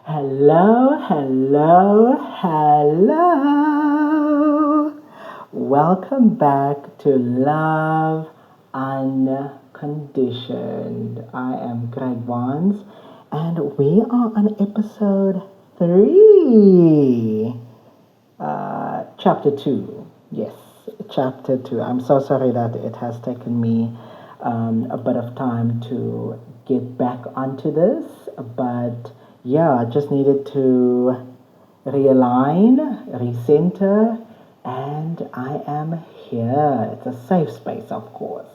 Hello, hello, hello. Welcome back to Love Unconditioned. I am Greg Vance, and we are on episode 3, chapter 2. Yes, chapter 2. I'm so sorry that it has taken me a bit of time to get back onto this, but yeah, I just needed to realign, recenter, and I am here. It's a safe space, of course.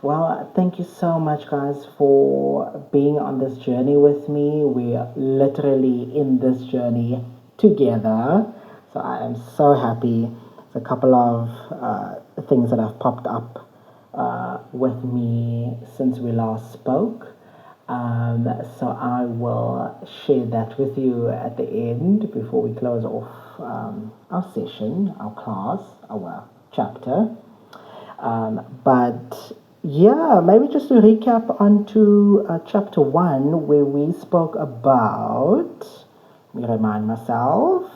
Well, thank you so much, guys, for being on this journey with me. We're literally in this journey together. So I am so happy. There's a couple of things that have popped up with me since we last spoke. So I will share that with you at the end before we close off our session, our class, our chapter. But yeah, maybe just to recap onto chapter 1, where we spoke about, let me remind myself,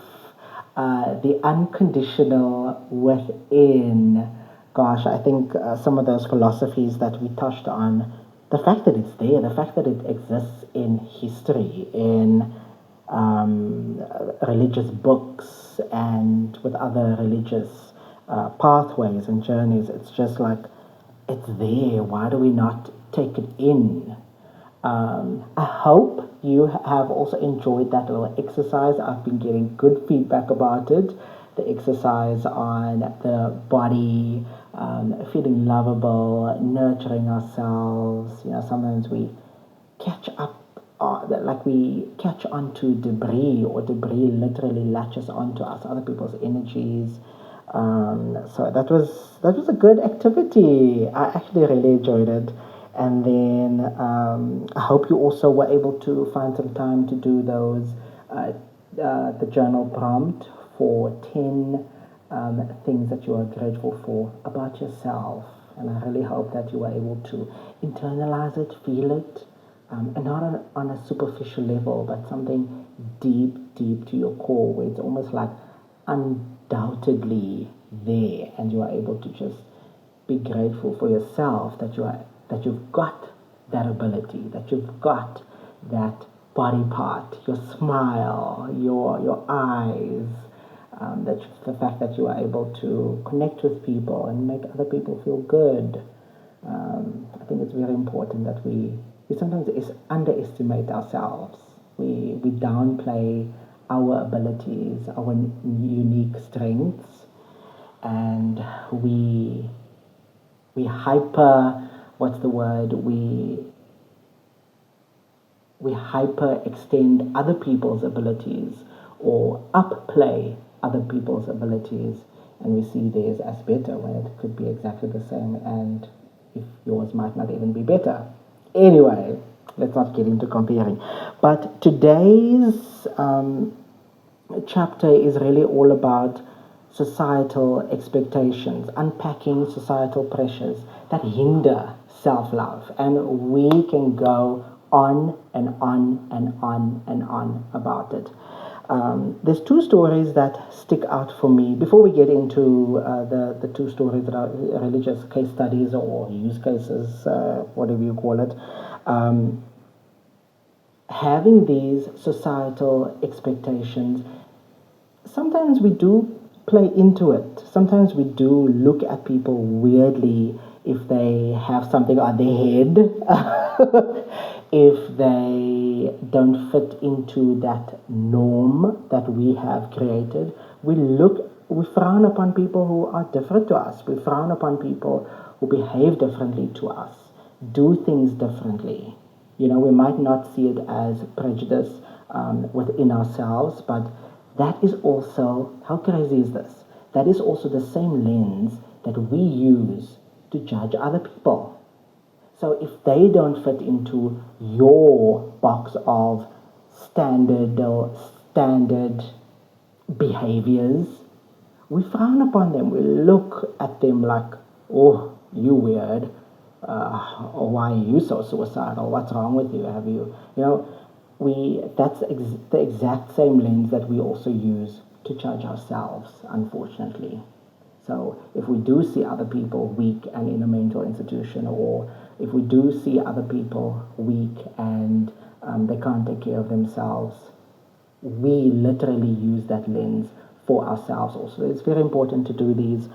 the unconditional within. Gosh, I think some of those philosophies that we touched on, the fact that it's there, the fact that it exists in history, in religious books, and with other religious pathways and journeys, it's just like, it's there. Why do we not take it in? I hope you have also enjoyed that little exercise. I've been getting good feedback about it. The exercise on the body, feeling lovable, nurturing ourselves. Sometimes we catch up, like we catch onto debris, or debris literally latches onto us, other people's energies. So that was a good activity. I actually really enjoyed it. And then I hope you also were able to find some time to do those the journal prompt for 10 things that you are grateful for about yourself. And I really hope that you were able to internalize it, feel it, and not on a superficial level, but something deep, deep to your core, where it's almost like undoubtedly there, and you are able to just be grateful for yourself that you've got that ability, that you've got that body part, your smile, your eyes, the fact that you are able to connect with people and make other people feel good. I think it's very important that we sometimes underestimate ourselves. We downplay our abilities, our unique strengths, and we hyper, what's the word? We hyper extend other people's abilities, or upplay other people's abilities, and we see theirs as better when it could be exactly the same, and if yours might not even be better. Anyway, let's not get into comparing. But today's chapter is really all about societal expectations, unpacking societal pressures that hinder self love. And we can go on and on and on and on about it. There's two stories that stick out for me. Before we get into the two stories that are religious case studies or use cases, whatever you call it, having these societal expectations, sometimes we do play into it. Sometimes we do look at people weirdly if they have something on their head, if they don't fit into that norm that we have created. We frown upon people who are different to us. We frown upon people who behave differently to us, do things differently. We might not see it as prejudice within ourselves, but that is also, how crazy is this? That is also the same lens that we use to judge other people. So if they don't fit into your box of standard behaviors, we frown upon them. We look at them like, oh, you weird. Why are you so suicidal? What's wrong with you? Have you, the exact same lens that we also use to judge ourselves, unfortunately. So if we do see other people weak and in a mental institution, or if we do see other people weak and they can't take care of themselves, we literally use that lens for ourselves also. It's very important to do these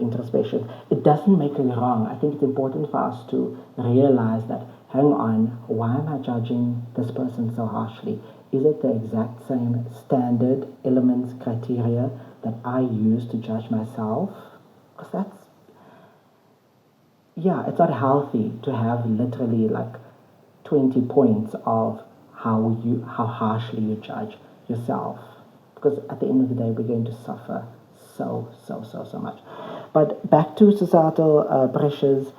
introspections. It doesn't make it wrong. I think it's important for us to realize that, hang on, why am I judging this person so harshly? Is it the exact same standard elements, criteria that I use to judge myself? Because yeah, it's not healthy to have literally like 20 points of how harshly you judge yourself, because at the end of the day we're going to suffer so much. But back to societal pressures.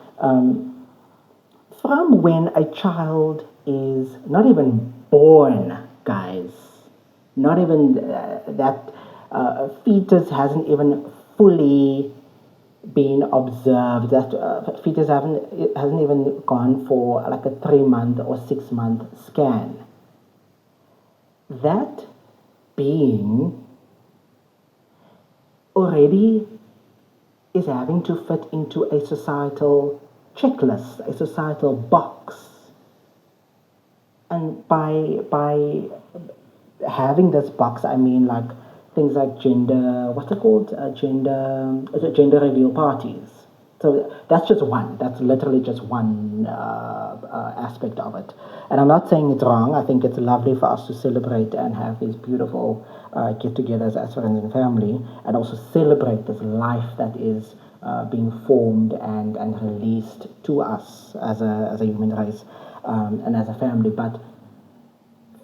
From when a child is not even born, guys, not even that fetus hasn't even fully been observed, that fetus hasn't even gone for like a 3 month or 6 month scan, that being already is having to fit into a societal checklist, a societal box. And by having this box, I mean like things like gender, what's it called? Gender reveal parties. So that's just one. That's literally just one aspect of it. And I'm not saying it's wrong. I think it's lovely for us to celebrate and have these beautiful get-togethers as friends and family, and also celebrate this life that is being formed and released to us as a human race and as a family. But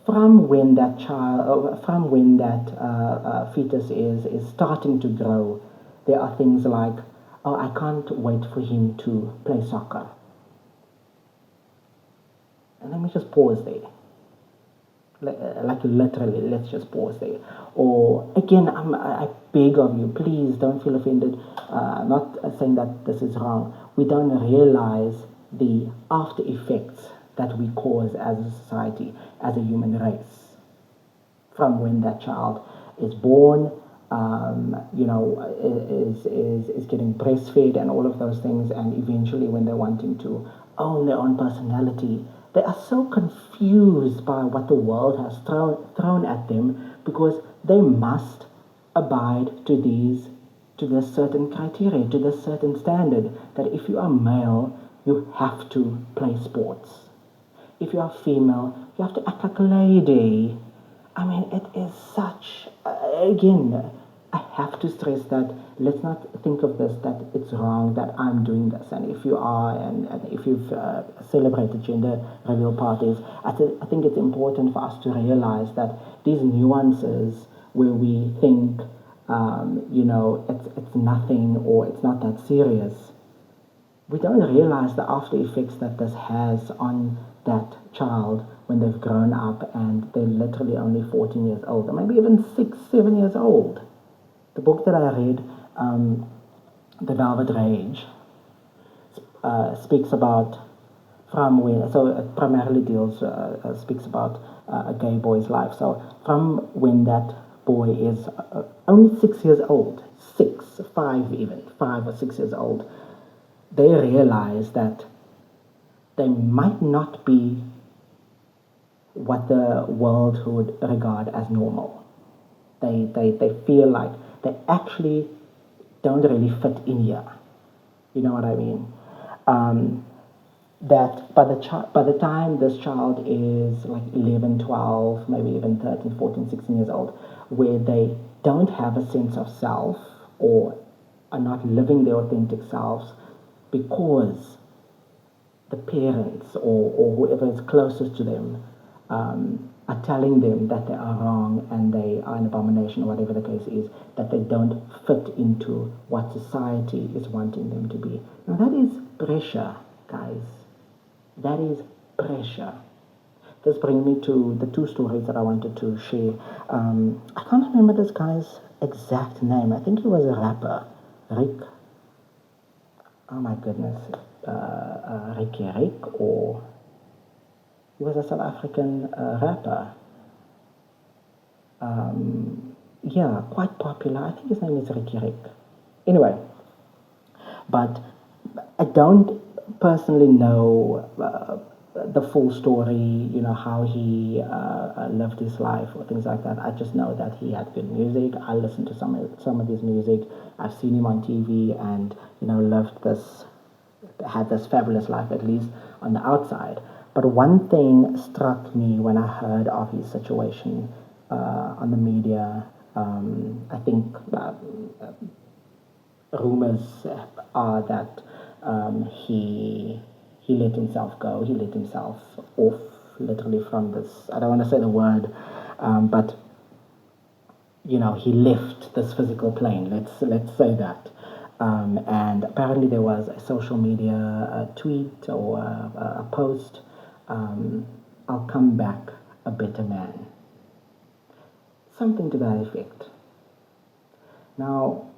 from when that fetus is starting to grow, there are things like, oh, I can't wait for him to play soccer. And let me just pause there. Like literally, let's just pause there. Or again, I beg of you, please don't feel offended. I'm not saying that this is wrong. We don't realize the after effects that we cause as a society, as a human race, from when that child is born, is getting breastfed and all of those things, and eventually when they're wanting to own their own personality, they are so confused by what the world has thrown at them, because they must abide to this certain criteria, to this certain standard, that if you are male, you have to play sports. If you are female, you have to act like a lady. I mean, it is such, again, I have to stress that let's not think of this, that it's wrong that I'm doing this. And if you are, and if you've celebrated gender reveal parties, I think it's important for us to realize that these nuances where we think, it's nothing or it's not that serious, we don't realize the after effects that this has on that child when they've grown up and they're literally only 14 years old, or maybe even 6, 7 years old. The book that I read, The Velvet Rage, speaks about from when, so it primarily speaks about a gay boy's life. So from when that boy is only 6 years old, 5 or 6 years old, they realize that they might not be what the world would regard as normal. They feel like they actually don't really fit in here. You know what I mean? That by the time this child is like 11, 12, maybe even 13, 14, 16 years old, where they don't have a sense of self or are not living their authentic selves, because the parents or whoever is closest to them are telling them that they are wrong and they are an abomination, or whatever the case is, that they don't fit into what society is wanting them to be. Now that is pressure, guys. That is pressure. This brings me to the two stories that I wanted to share. I can't remember this guy's exact name. I think he was a rapper, Rick. Oh my goodness, Rick, or He was a South African rapper. Yeah, quite popular. I think his name is Ricky Rick. Anyway, but I don't personally know the full story, how he lived his life or things like that. I just know that he had good music. I listened to some of his music. I've seen him on TV, and had this fabulous life, at least on the outside. But one thing struck me when I heard of his situation on the media. I think rumors are that he let himself go. He let himself off, literally, from this. I don't want to say the word, but he left this physical plane. Let's say that. And apparently there was a social media tweet or a post. I'll come back a better man. Something to that effect. Now,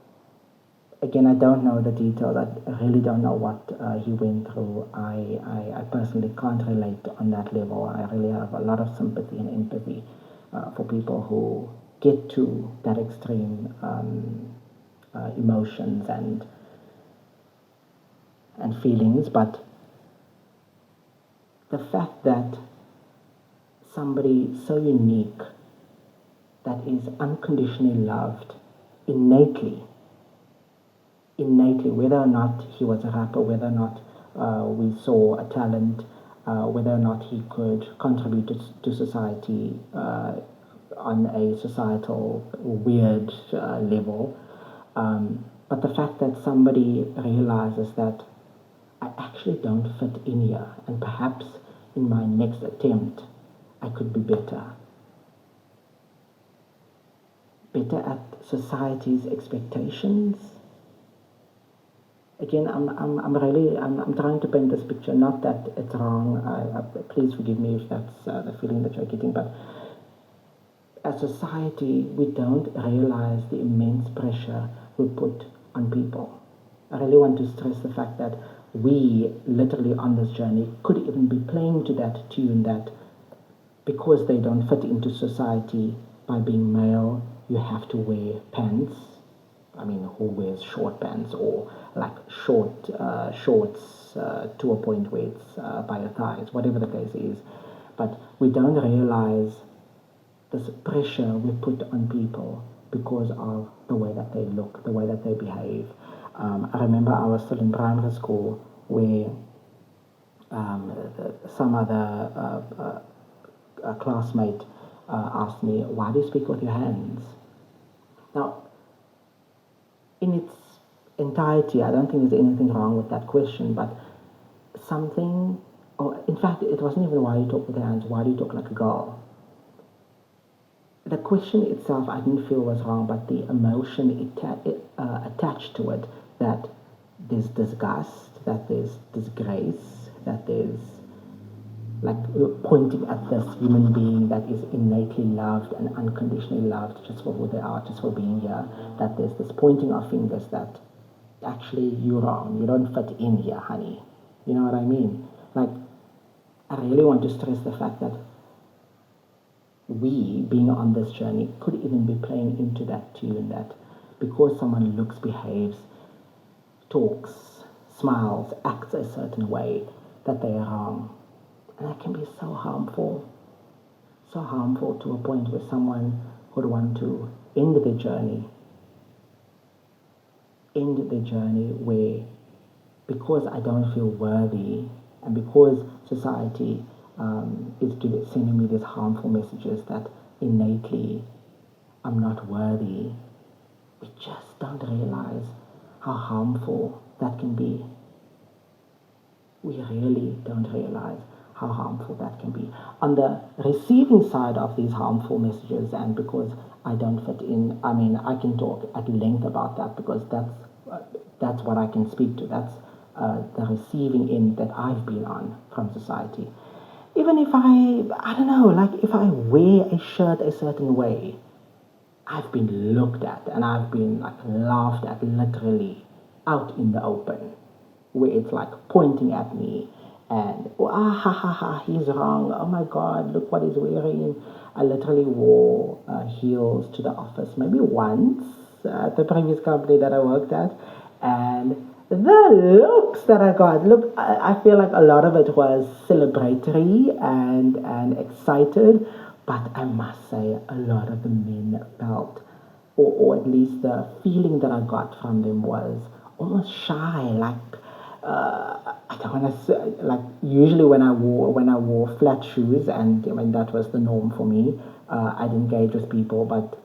again, I don't know the details. I really don't know what he went through. I personally can't relate on that level. I really have a lot of sympathy and empathy for people who get to that extreme emotions and feelings. But the fact that somebody so unique, that is unconditionally loved innately, whether or not he was a rapper, whether or not we saw a talent, whether or not he could contribute to society on a societal weird level. But the fact that somebody realizes that I actually don't fit in here, and perhaps in my next attempt I could be better at society's expectations. Again, I'm trying to paint this picture. Not that it's wrong. Please forgive me if that's the feeling that you're getting. But as society, we don't realize the immense pressure we put on people. I really want to stress the fact that we, literally on this journey, could even be playing to that tune that because they don't fit into society by being male, you have to wear pants. I mean, who wears short pants or like shorts to a point where it's by your thighs, whatever the case is. But we don't realize this pressure we put on people because of the way that they look, the way that they behave. I remember I was still in primary school where some other classmate asked me, "Why do you speak with your hands?" Now, in its entirety, I don't think there's anything wrong with that question, but something, or in fact, it wasn't even why you talk with your hands, why do you talk like a girl? The question itself I didn't feel was wrong, but the emotion attached to it, that there's disgust, that there's disgrace, that there's like pointing at this human being that is innately loved and unconditionally loved just for who they are, just for being here, that there's this pointing of fingers that actually you're wrong, you don't fit in here, honey. You know what I mean? Like, I really want to stress the fact that we, being on this journey, could even be playing into that tune, that because someone looks, behaves, talks, smiles, acts a certain way, that they are wrong. And that can be so harmful to a point where someone would want to end the journey where, because I don't feel worthy and because society is sending me these harmful messages that innately I'm not worthy, we just don't realize how harmful that can be. We really don't realize how harmful that can be. On the receiving side of these harmful messages, and because I don't fit in, I mean, I can talk at length about that because that's what I can speak to. That's the receiving end that I've been on from society. Even if I don't know, like if I wear a shirt a certain way, I've been looked at and I've been like laughed at literally out in the open, where it's like pointing at me and oh, ah ha ha ha, he's wrong. Oh my God, look what he's wearing. I literally wore heels to the office maybe once at the previous company that I worked at, and the looks that I got. Look, I feel like a lot of it was celebratory and excited, but I must say a lot of the men felt, or at least the feeling that I got from them was almost shy, like I don't want to say, like usually when I wore flat shoes, and when that was the norm for me, I'd engage with people, but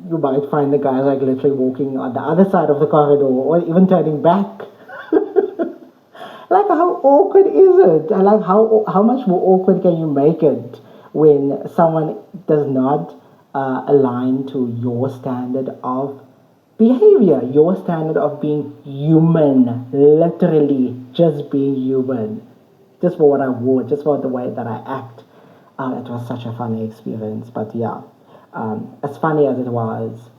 you might find the guys like literally walking on the other side of the corridor or even turning back. Like how awkward is it? Like how much more awkward can you make it when someone does not align to your standard of behavior, your standard of being human, literally just being human, just for what I wore, just for the way that I act. It was such a funny experience, but yeah, as funny as it was,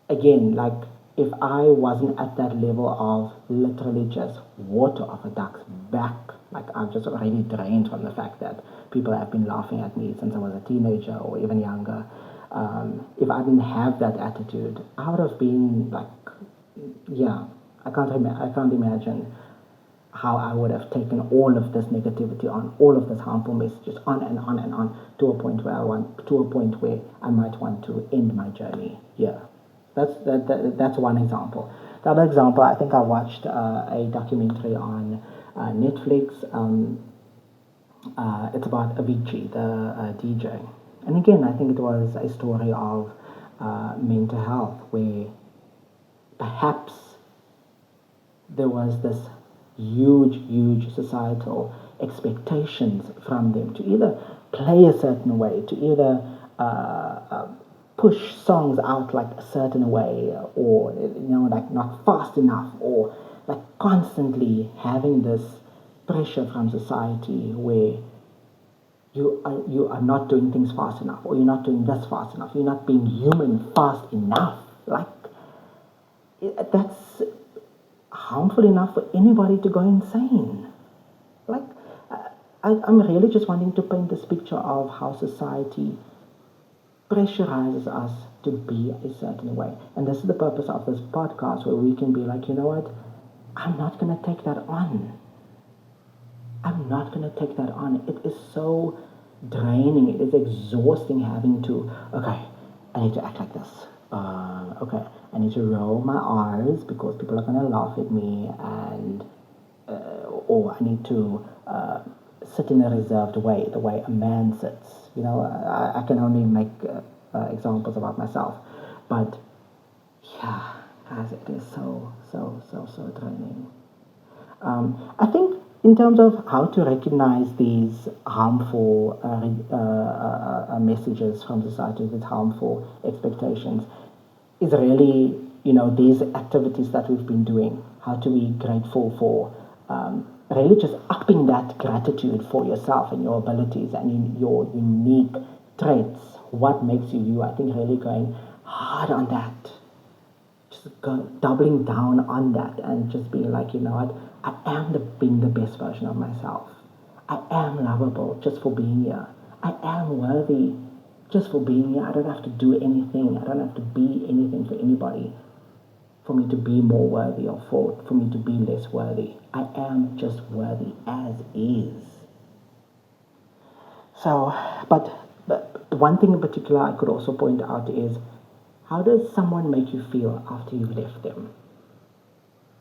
again, like if I wasn't at that level of literally just water off a duck's back, like I'm just already drained from the fact that people have been laughing at me since I was a teenager or even younger. If I didn't have that attitude, I would have been like, yeah, I can't imagine how I would have taken all of this negativity on, all of this harmful messages on and on and on to a point where I might want to end my journey. Yeah, that's one example. The other example, I think I watched a documentary on Netflix. It's about Avicii, the DJ, and again, I think it was a story of mental health where perhaps there was this huge societal expectations from them to either play a certain way, to either push songs out like a certain way, or like not fast enough, or like constantly having this pressure from society where you are not doing things fast enough, or you're not doing this fast enough, you're not being human fast enough. Like that's harmful enough for anybody to go insane. Like, I'm really just wanting to paint this picture of how society pressurizes us to be a certain way. And this is the purpose of this podcast, where we can be like, you know what? I'm not going to take that on. I'm not going to take that on. It is so draining. It is exhausting having to, okay, I need to act like this. Okay, I need to roll my R's because people are going to laugh at me, and or I need to sit in a reserved way, the way a man sits. I can only make examples about myself, but yeah, guys, it is so draining. I think in terms of how to recognize these harmful messages from society, these harmful expectations, is really, these activities that we've been doing, how to be grateful for, really just upping that gratitude for yourself and your abilities and your unique traits, what makes you you. I think really going hard on that, just doubling down on that, and just being like, you know what, I am being the best version of myself. I am lovable just for being here. I am worthy just for being here. I don't have to do anything. I don't have to be anything for anybody for me to be more worthy, or for me to be less worthy. I am just worthy as is. So, but one thing in particular I could also point out is, how does someone make you feel after you've left them?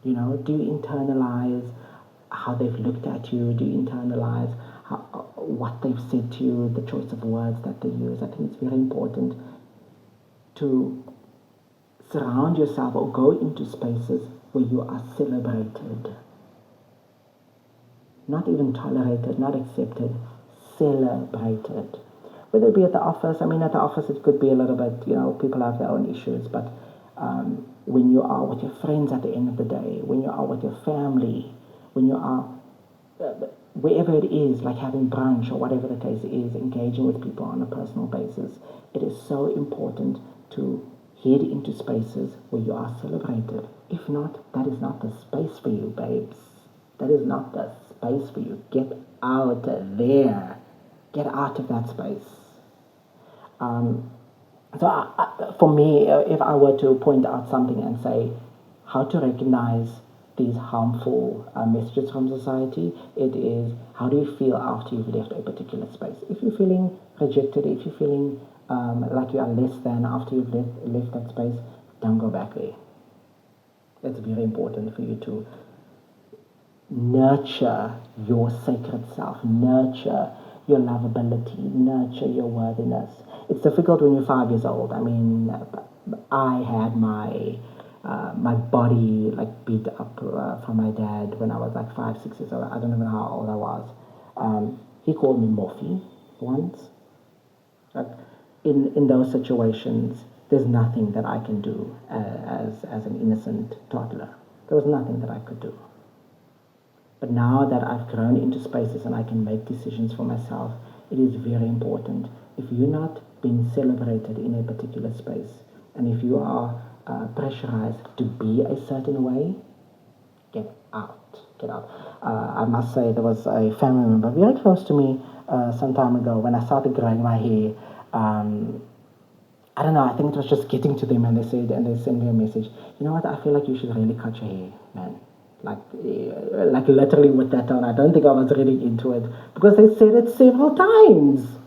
Do you internalize how they've looked at you? Do you internalize what they've said to you, the choice of words that they use? I think it's very important to surround yourself or go into spaces where you are celebrated. Not even tolerated, not accepted, celebrated. Whether it be at the office, I mean, at the office it could be a little bit, people have their own issues, but when you are with your friends at the end of the day, when you are with your family, when you are wherever it is, like having brunch or whatever the case is, engaging with people on a personal basis, it is so important to head into spaces where you are celebrated. If not, that is not the space for you, babes. That is not the space for you. Get out there. Get out of that space. For me, if I were to point out something and say how to recognize these harmful messages from society, it is how do you feel after you've left a particular space? If you're feeling rejected, if you're feeling like you are less than after you've left that space, don't go back there. It's very important for you to nurture your sacred self, nurture your lovability, nurture your worthiness. It's difficult when you're 5 years old. I mean, I had my body like beat up from my dad when I was like 5, 6 years old. I don't even know how old I was. He called me Morphe once. Like in those situations, there's nothing that I can do as an innocent toddler. There was nothing that I could do. But now that I've grown into spaces and I can make decisions for myself, it is very important. If you're not being celebrated in a particular space, and if you are pressurized to be a certain way, get out. Get out. I must say, there was a family member very close to me some time ago when I started growing my hair. I don't know, I think it was just getting to them, and they sent me a message. You know what, I feel like you should really cut your hair, man. Like literally with that on. I don't think I was really into it because they said it several times.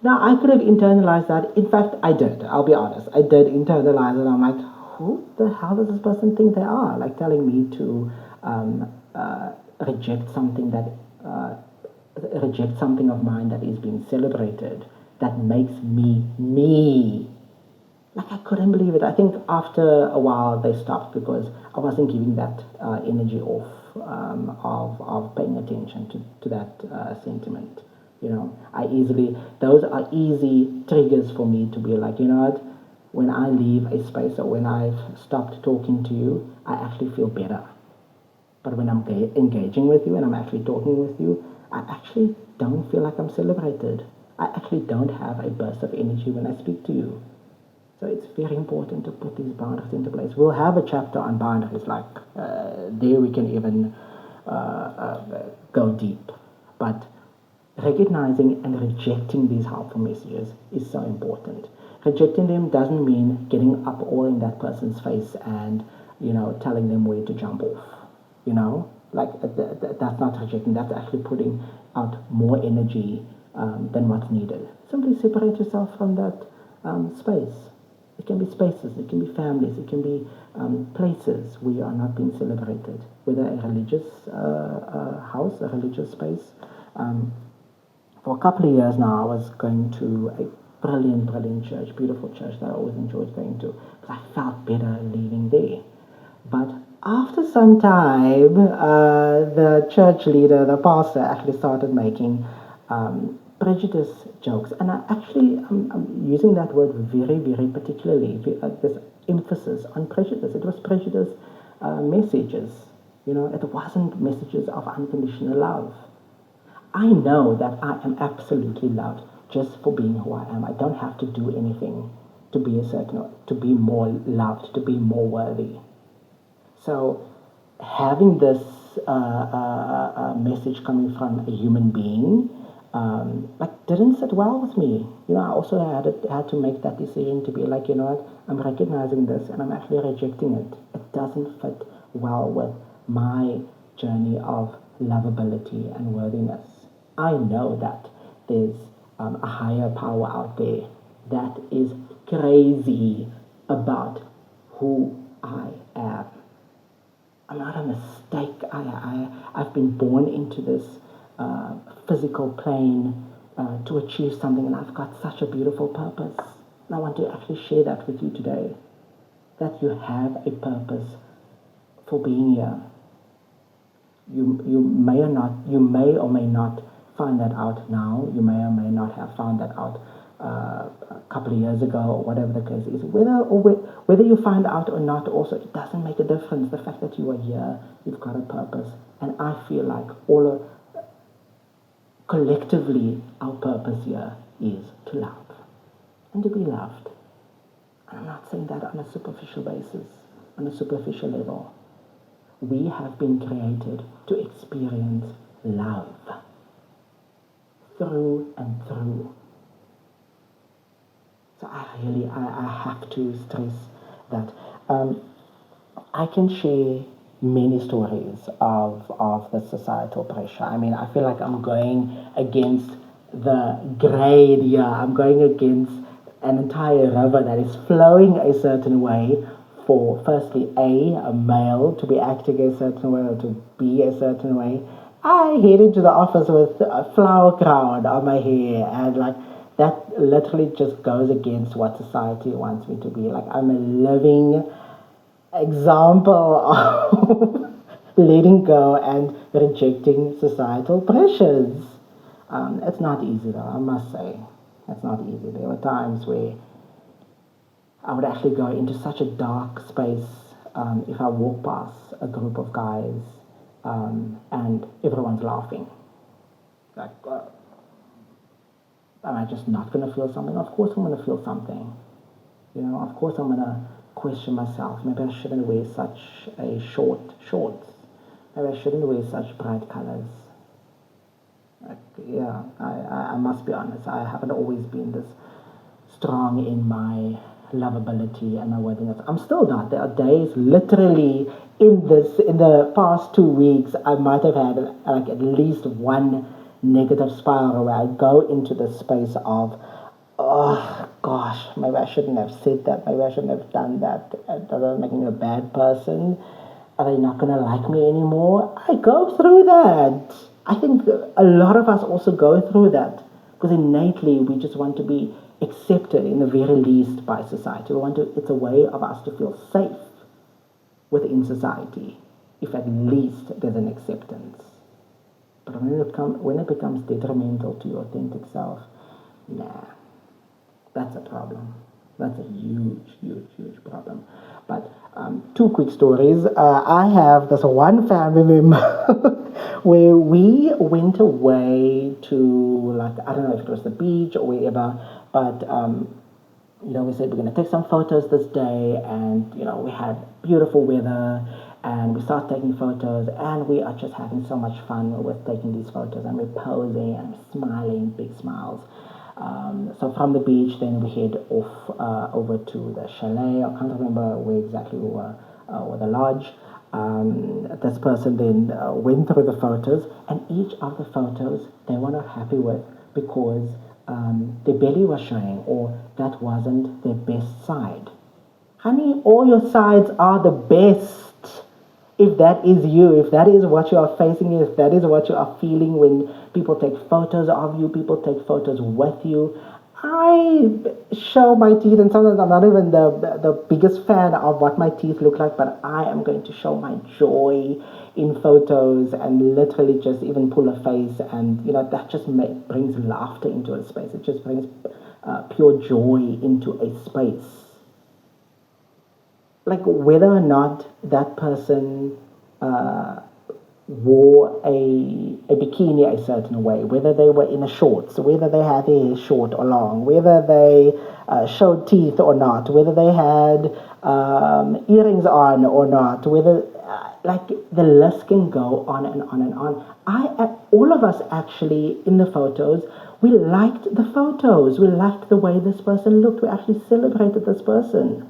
Now I could have internalized that. In fact, I did. I'll be honest. I did internalize it. I'm like, who the hell does this person think they are? Like telling me to reject something of mine that is being celebrated. That makes me me. Like I couldn't believe it. I think after a while they stopped because I wasn't giving that energy off of paying attention to that sentiment. You know, those are easy triggers for me to be like, you know what, when I leave a space or when I've stopped talking to you, I actually feel better. But when I'm engaging with you and I'm actually talking with you, I actually don't feel like I'm celebrated. I actually don't have a burst of energy when I speak to you. So it's very important to put these boundaries into place. We'll have a chapter on boundaries, like there we can even go deep. But recognizing and rejecting these harmful messages is so important. Rejecting them doesn't mean getting up all in that person's face and, you know, telling them where to jump off. You know, like that's not rejecting. That's actually putting out more energy than what's needed. Simply separate yourself from that space. It can be spaces, it can be families, it can be places where you are not being celebrated, whether a religious house, a religious space. For a couple of years now, I was going to a brilliant church, beautiful church that I always enjoyed going to, because I felt better leaving there. But after some time, the church leader, the pastor, actually started making prejudice jokes, and I'm using that word very particularly. This emphasis on prejudice. It was prejudice messages. You know, it wasn't messages of unconditional love. I know that I am absolutely loved just for being who I am. I don't have to do anything to be to be more loved, to be more worthy. So, having this message coming from a human being, didn't sit well with me. You know, I also had to make that decision to be like, you know what, I'm recognizing this and I'm actually rejecting it. It doesn't fit well with my journey of lovability and worthiness. I know that there's a higher power out there that is crazy about who I am. I'm not a mistake. I've been born into this physical plane to achieve something, and I've got such a beautiful purpose. And I want to actually share that with you today. That you have a purpose for being here. You may or may not find that out now. You may or may not have found that out a couple of years ago, or whatever the case is. Whether you find out or not, also it doesn't make a difference. The fact that you are here, you've got a purpose, and I feel like collectively our purpose here is to love and to be loved. And I'm not saying that on a superficial basis, on a superficial level. We have been created to experience love through and through. So I have to stress that. I can share many stories of the societal pressure. I mean, I feel like I'm going against the grade here. I'm going against an entire river that is flowing a certain way for, firstly, a male to be acting a certain way or to be a certain way. I head into the office with a flower crown on my hair, and like that literally just goes against what society wants me to be. Like, I'm a living example of letting go and rejecting societal pressures. It's not easy, though, I must say. It's not easy. There were times where I would actually go into such a dark space if I walk past a group of guys and everyone's laughing. Like, am I just not going to feel something? Of course I'm going to feel something. You know, of course I'm going to question myself. Maybe I shouldn't wear such a shorts. Maybe I shouldn't wear such bright colors. Like, yeah, I must be honest. I haven't always been this strong in my lovability and my worthiness. I'm still not. There are days, literally, in the past 2 weeks, I might have had like at least one negative spiral where I go into the space of, oh gosh, maybe I shouldn't have said that. Maybe I shouldn't have done that. Does that make me a bad person? Are they not going to like me anymore? I go through that. I think a lot of us also go through that because innately we just want to be accepted in the very least by society. It's a way of us to feel safe within society if at least there's an acceptance. But when it becomes detrimental to your authentic self, nah, that's a problem. That's a huge problem. But two quick stories. I have this one family member where we went away to, like, I don't know if it was the beach or wherever, but we said we're going to take some photos this day, and we had beautiful weather, and we start taking photos, and we are just having so much fun with taking these photos, and we're posing and we're smiling, big smiles. So from the beach, then we head off over to the chalet. I can't remember where exactly we were, or the lodge. This person then went through the photos, and each of the photos they were not happy with because their belly was showing, or that wasn't their best side. Honey, all your sides are the best. If that is you, if that is what you are facing, if that is what you are feeling when people take photos of you, people take photos with you. I show my teeth, and sometimes I'm not even the biggest fan of what my teeth look like, but I am going to show my joy in photos and literally just even pull a face, and that just brings laughter into a space. It just brings pure joy into a space. Like, whether or not that person wore a bikini a certain way, whether they were in a shorts, whether they had their hair short or long, whether they showed teeth or not, whether they had earrings on or not, whether like the list can go on and on and on. All of us actually in the photos, we liked the photos, we liked the way this person looked, we actually celebrated this person.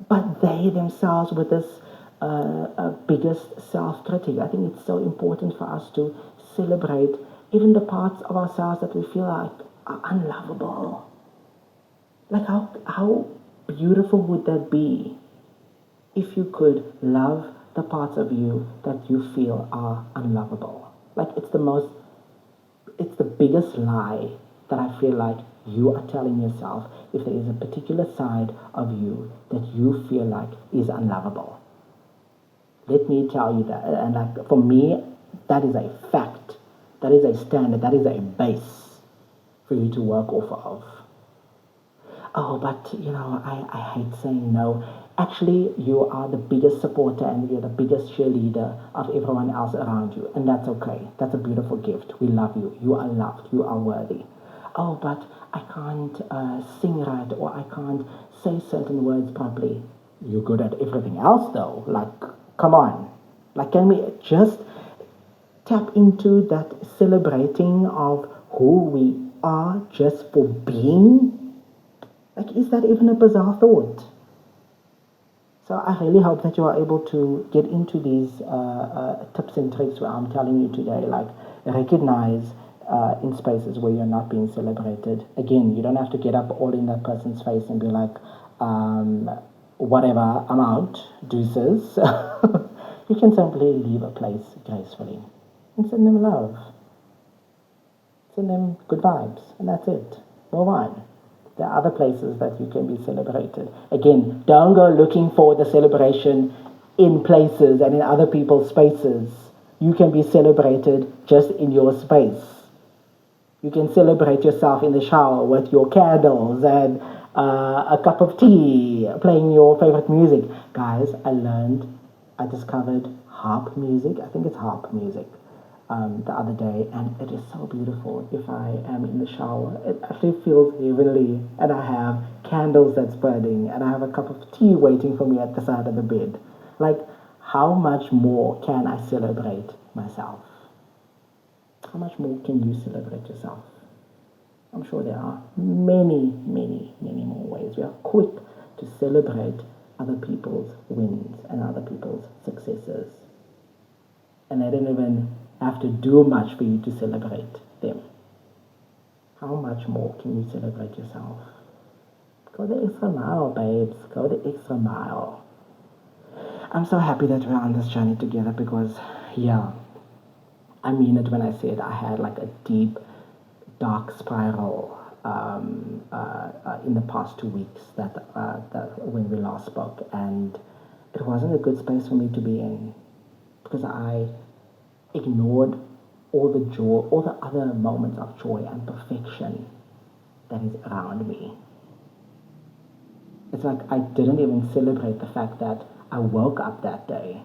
But they themselves were this biggest self-critic. I think it's so important for us to celebrate even the parts of ourselves that we feel like are unlovable. Like, how beautiful would that be if you could love the parts of you that you feel are unlovable? Like, it's the biggest lie that I feel like you are telling yourself if there is a particular side of you that you feel like is unlovable. Let me tell you that. And like, for me, that is a fact. That is a standard. That is a base for you to work off of. Oh, but I hate saying no. Actually, you are the biggest supporter and you're the biggest cheerleader of everyone else around you. And that's okay. That's a beautiful gift. We love you. You are loved. You are worthy. Oh, but I can't sing right, or I can't say certain words properly. You're good at everything else, though. Like, come on. Like, can we just tap into that celebrating of who we are just for being? Like, is that even a bizarre thought? So I really hope that you are able to get into these tips and tricks where I'm telling you today, like recognize in spaces where you're not being celebrated. Again, you don't have to get up all in that person's face and be like, whatever, I'm out, deuces. You can simply leave a place gracefully and send them love. Send them good vibes, and that's it. Move on. There are other places that you can be celebrated. Again, don't go looking for the celebration in places and in other people's spaces. You can be celebrated just in your space. You can celebrate yourself in the shower with your candles and a cup of tea, playing your favorite music. Guys, I discovered harp music. I think it's harp music. The other day, and it is so beautiful. If I am in the shower, it actually feels heavenly, and I have candles that's burning, and I have a cup of tea waiting for me at the side of the bed. Like, how much more can I celebrate myself? How much more can you celebrate yourself? I'm sure there are many, many, many more ways. We are quick to celebrate other people's wins and other people's successes. And I didn't even have to do much for you to celebrate them. How much more can you celebrate yourself? Go the extra mile, babes. Go the extra mile. I'm so happy that we're on this journey together because, yeah, I mean it when I said I had like a deep, dark spiral in the past 2 weeks that when we last spoke, and it wasn't a good space for me to be in because I ignored all the joy, all the other moments of joy and perfection that is around me. It's like I didn't even celebrate the fact that I woke up that day,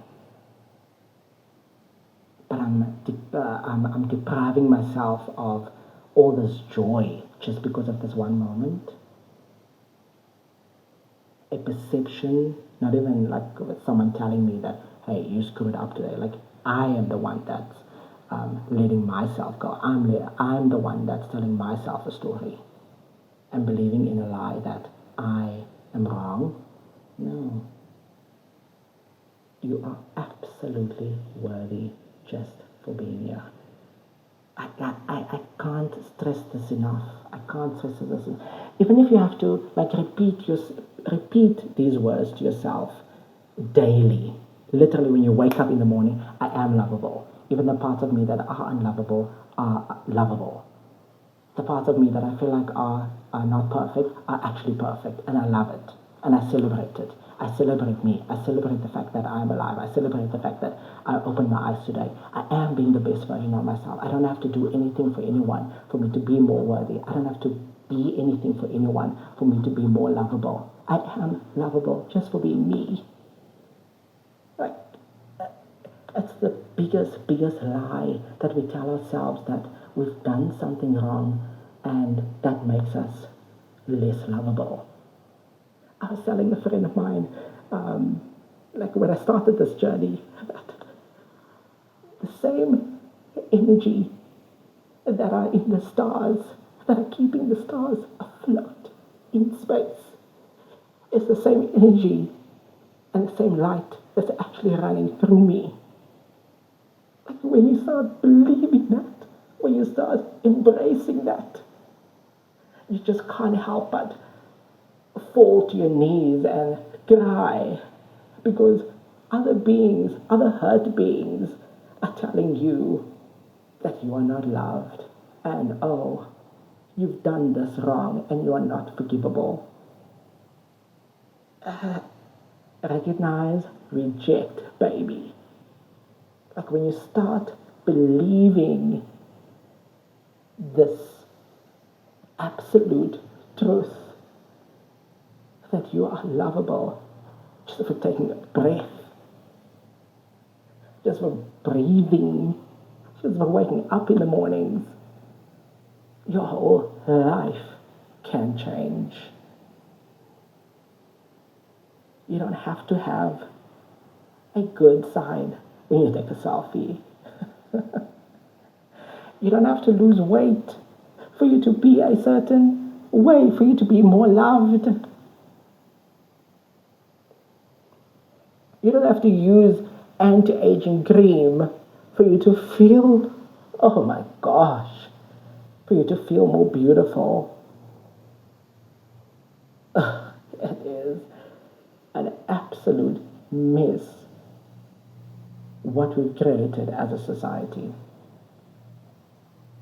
but I'm depriving myself of all this joy just because of this one moment. A perception, not even like with someone telling me that, hey, you screwed up today. Like, I am the one that's letting myself go. I'm the one that's telling myself a story and believing in a lie that I am wrong. No. You are absolutely worthy just for being here. I can't stress this enough. I can't stress this enough. Even if you have to like repeat these words to yourself daily. Literally, when you wake up in the morning, I am lovable. Even the parts of me that are unlovable are lovable. The parts of me that I feel like are not perfect are actually perfect, and I love it, and I celebrate it. I celebrate me. I celebrate the fact that I'm alive. I celebrate the fact that I opened my eyes today. I am being the best version of myself. I don't have to do anything for anyone for me to be more worthy. I don't have to be anything for anyone for me to be more lovable. I am lovable just for being me. Like, it's the biggest lie that we tell ourselves, that we've done something wrong and that makes us less lovable. I was telling a friend of mine, like when I started this journey, that the same energy that are in the stars, that are keeping the stars afloat in space, is the same energy and the same light that's actually running through me. Like when you start believing that, when you start embracing that, you just can't help but fall to your knees and cry because other beings, other hurt beings, are telling you that you are not loved and oh, you've done this wrong and you are not forgivable. Recognize, reject, baby. Like when you start believing this absolute truth that you are lovable just for taking a breath, just for breathing, just for waking up in the mornings, your whole life can change. You don't have to have a good side when you take a selfie. You don't have to lose weight for you to be a certain way, for you to be more loved. You don't have to use anti-aging cream for you to feel, oh my gosh, for you to feel more beautiful. It is an absolute mess what we've created as a society.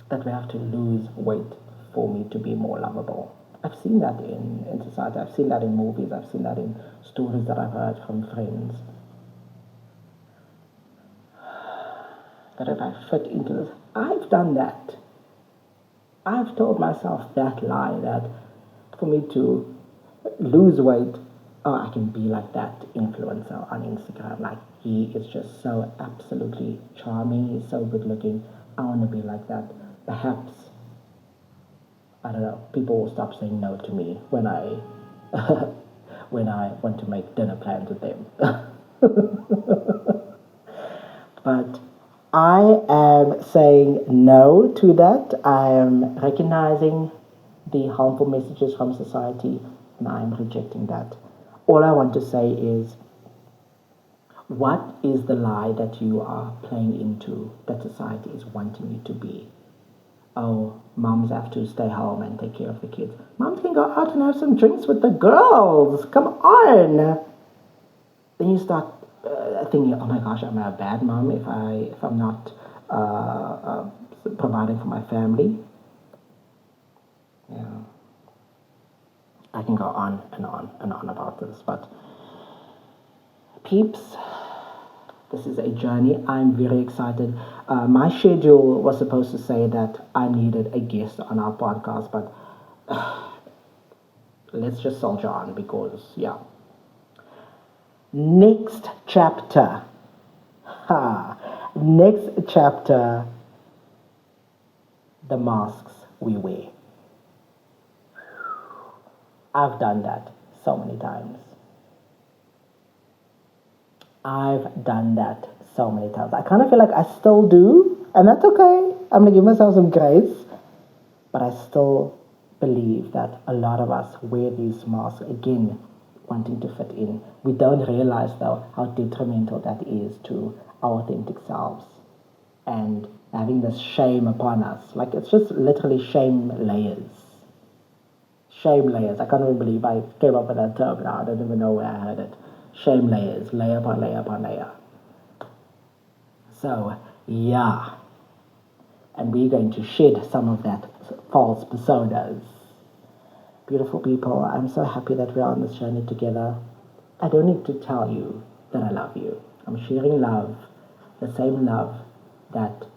That we have to lose weight for me to be more lovable. I've seen that in society. I've seen that in movies. I've seen that in stories that I've heard from friends. That if I fit into this, I've done that. I've told myself that lie that for me to lose weight, oh, I can be like that influencer on Instagram. Like, he is just so absolutely charming. He's so good looking. I want to be like that. Perhaps, I don't know, people will stop saying no to me when I when I want to make dinner plans with them. But I am saying no to that. I am recognizing the harmful messages from society and I am rejecting that. All I want to say is, what is the lie that you are playing into that society is wanting you to be? Oh, moms have to stay home and take care of the kids. Moms can go out and have some drinks with the girls. Come on. Then you start thinking, oh my gosh, am I a bad mom if I'm not providing for my family? Yeah, I can go on and on and on about this, but peeps, this is a journey. I'm very excited. My schedule was supposed to say that I needed a guest on our podcast, but let's just soldier on because, yeah. Next chapter. Next chapter, the masks we wear. I've done that so many times. I've done that so many times. I kind of feel like I still do, and that's okay. I'm going to give myself some grace. But I still believe that a lot of us wear these masks, again, wanting to fit in. We don't realize, though, how detrimental that is to our authentic selves. And having this shame upon us. Like, it's just literally shame layers. Shame layers. I can't even believe I came up with that term now. I don't even know where I heard it. Shame layers, layer upon layer upon layer. So, yeah. And we're going to shed some of that false personas. Beautiful people, I'm so happy that we're on this journey together. I don't need to tell you that I love you. I'm sharing love, the same love that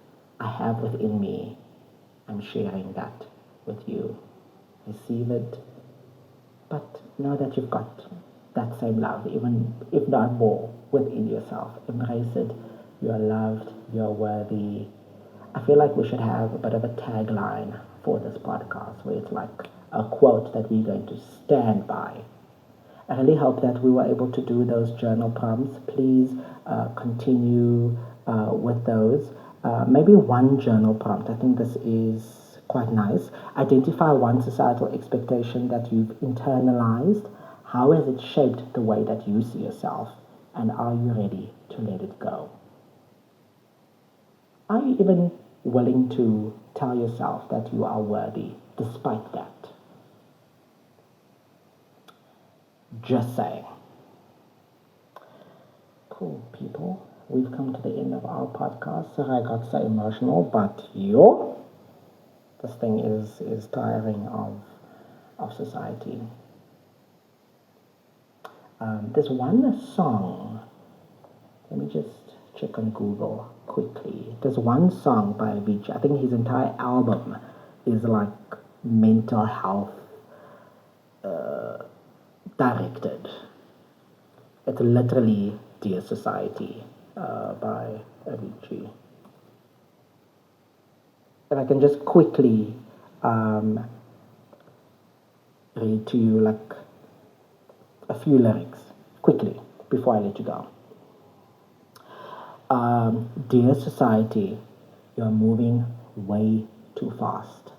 I have within me. I'm sharing that with you. Receive it, but know that you've got that same love, even if not more, within yourself. Embrace it. You're loved. You're worthy. I feel like we should have a bit of a tagline for this podcast where it's like a quote that we're going to stand by. I really hope that we were able to do those journal prompts. Please continue with those. Maybe one journal prompt. I think this is quite nice. Identify one societal expectation that you've internalized. How has it shaped the way that you see yourself? And are you ready to let it go? Are you even willing to tell yourself that you are worthy despite that? Just saying. Cool, people. We've come to the end of our podcast. Sorry I got so emotional, but this thing is tiring of society. There's one song. Let me just check on Google quickly. There's one song by Avicii. I think his entire album is like mental health directed. It's literally Dear Society by Avicii. If I can just quickly read to you like a few lyrics quickly before I let you go. Dear society, you're moving way too fast.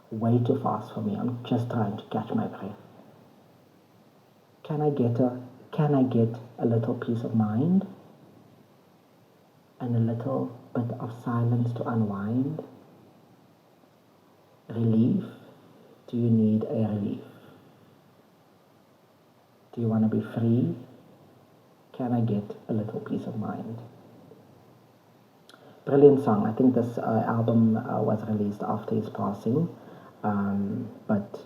Way too fast for me. I'm just trying to catch my breath. Can I get a little peace of mind and a little bit of silence to unwind? Relief? Do you need a relief? Do you want to be free? Can I get a little peace of mind? Brilliant song. I think this album was released after his passing. But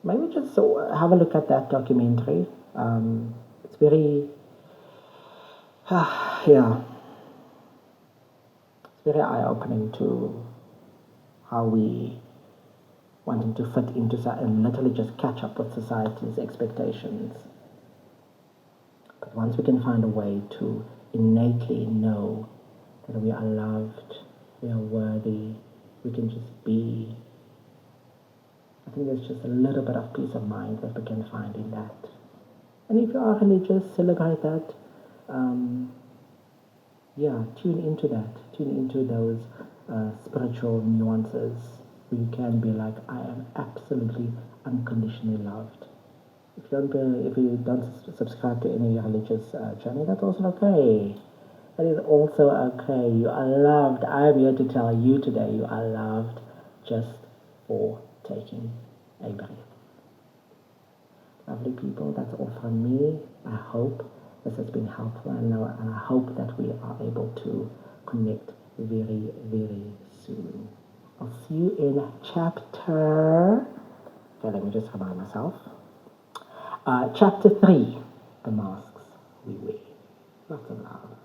maybe just have a look at that documentary. It's very, yeah, it's very eye-opening to how we wanting to fit into and literally just catch up with society's expectations. But once we can find a way to innately know that we are loved, we are worthy, we can just be, I think there's just a little bit of peace of mind that we can find in that. And if you are religious, celebrate that. Tune into that. Tune into those spiritual nuances where you can be like, I am absolutely unconditionally loved. If you don't subscribe to any religious journey, that's also okay. That is also okay. You are loved. I am here to tell you today you are loved just for taking a breath. Lovely people, that's all from me. I hope this has been helpful, and I hope that we are able to connect very, very soon. I'll see you in chapter. Okay, let me just remind myself. Chapter 3, the masks we wear. Lots of love.